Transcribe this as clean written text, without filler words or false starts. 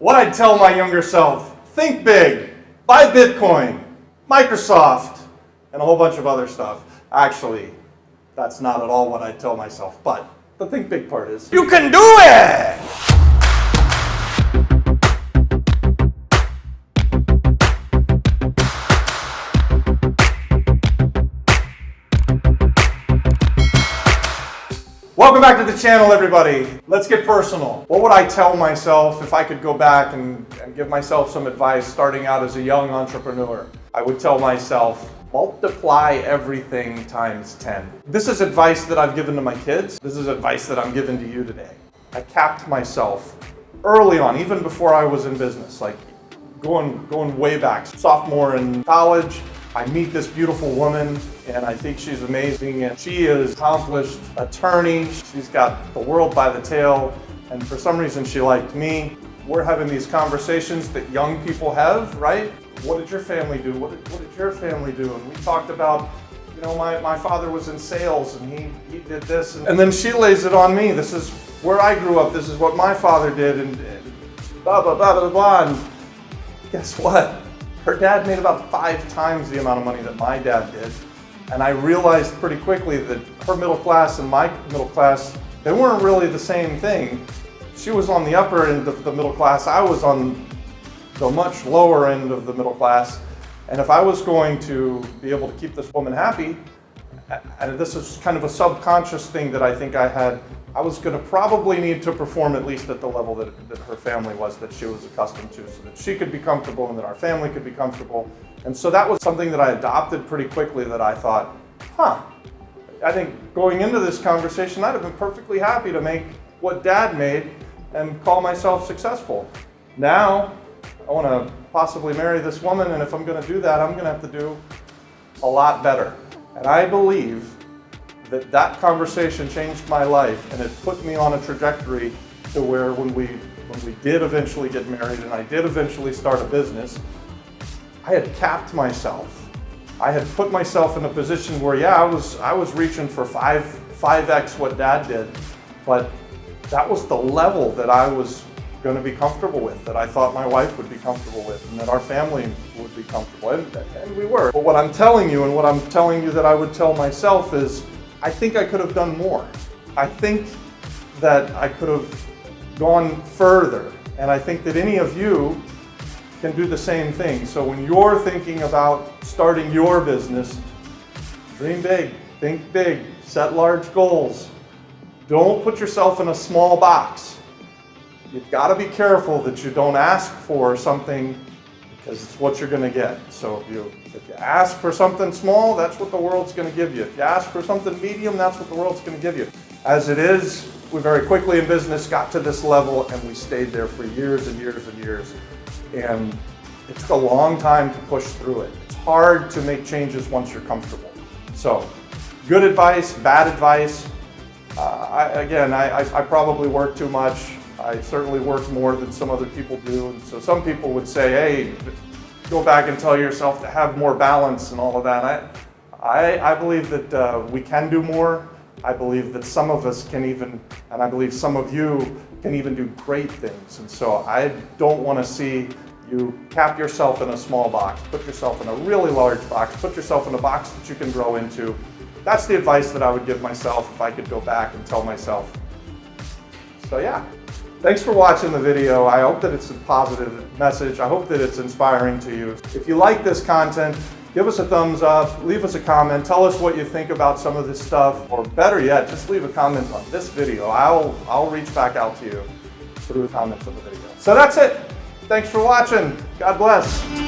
What I'd tell my younger self: think big, buy Bitcoin, Microsoft, and a whole bunch of other stuff. Actually, that's not at all what I'd tell myself, but the think big part is, you can do it! Welcome back to the channel, everybody. Let's get personal. What would I tell myself if I could go back and give myself some advice starting out as a young entrepreneur? I would tell myself, multiply everything times 10. This is advice that I've given to my kids. This is advice that I'm giving to you today. I capped myself early on, even before I was in business, like going way back. Sophomore in college, I meet this beautiful woman, and I think she's amazing, and she is an accomplished attorney. She's got the world by the tail, and for some reason she liked me. We're having these conversations that young people have, right? What did your family do? What did your family do? And we talked about, you know, my father was in sales, and he did this, and then she lays it on me. This is where I grew up. This is what my father did, and blah, blah, blah, blah, blah. And guess what? Her dad made about 5 times the amount of money that my dad did. And I realized pretty quickly that her middle class and my middle class, they weren't really the same thing. She was on the upper end of the middle class. I was on the much lower end of the middle class. And if I was going to be able to keep this woman happy, and this is kind of a subconscious thing that I think I had, I was going to probably need to perform at least at the level that her family was, that she was accustomed to, so that she could be comfortable and that our family could be comfortable. And so that was something that I adopted pretty quickly, that I thought, I think going into this conversation, I'd have been perfectly happy to make what Dad made and call myself successful. Now, I want to possibly marry this woman, and if I'm going to do that, I'm going to have to do a lot better. And I believe that conversation changed my life, and it put me on a trajectory to where when we did eventually get married and I did eventually start a business, I had capped myself. I had put myself in a position where, yeah, I was reaching for 5x what Dad did, but that was the level that I was going to be comfortable with, that I thought my wife would be comfortable with, and that our family would be comfortable, and we were. But what I'm telling you, and what I'm telling you that I would tell myself, is I think I could have done more. I think that I could have gone further, and I think that any of you can do the same thing. So when you're thinking about starting your business, dream big, think big, set large goals. Don't put yourself in a small box. You've got to be careful that you don't ask for something, because it's what you're going to get. So if you ask for something small, that's what the world's going to give you. If you ask for something medium, that's what the world's going to give you. As it is, we very quickly in business got to this level, and we stayed there for years and years and years. And it took a long time to push through it. It's hard to make changes once you're comfortable. So good advice, bad advice. I probably work too much. I certainly work more than some other people do. And so some people would say, hey, go back and tell yourself to have more balance and all of that. I believe that we can do more. I believe that some of us can even, and I believe some of you can even do great things. And so I don't want to see you cap yourself in a small box. Put yourself in a really large box. Put yourself in a box that you can grow into. That's the advice that I would give myself if I could go back and tell myself. So yeah. Thanks for watching the video. I hope that it's a positive message. I hope that it's inspiring to you. If you like this content, give us a thumbs up, leave us a comment, tell us what you think about some of this stuff, or better yet, just leave a comment on this video. I'll reach back out to you through the comments of the video. So that's it. Thanks for watching. God bless.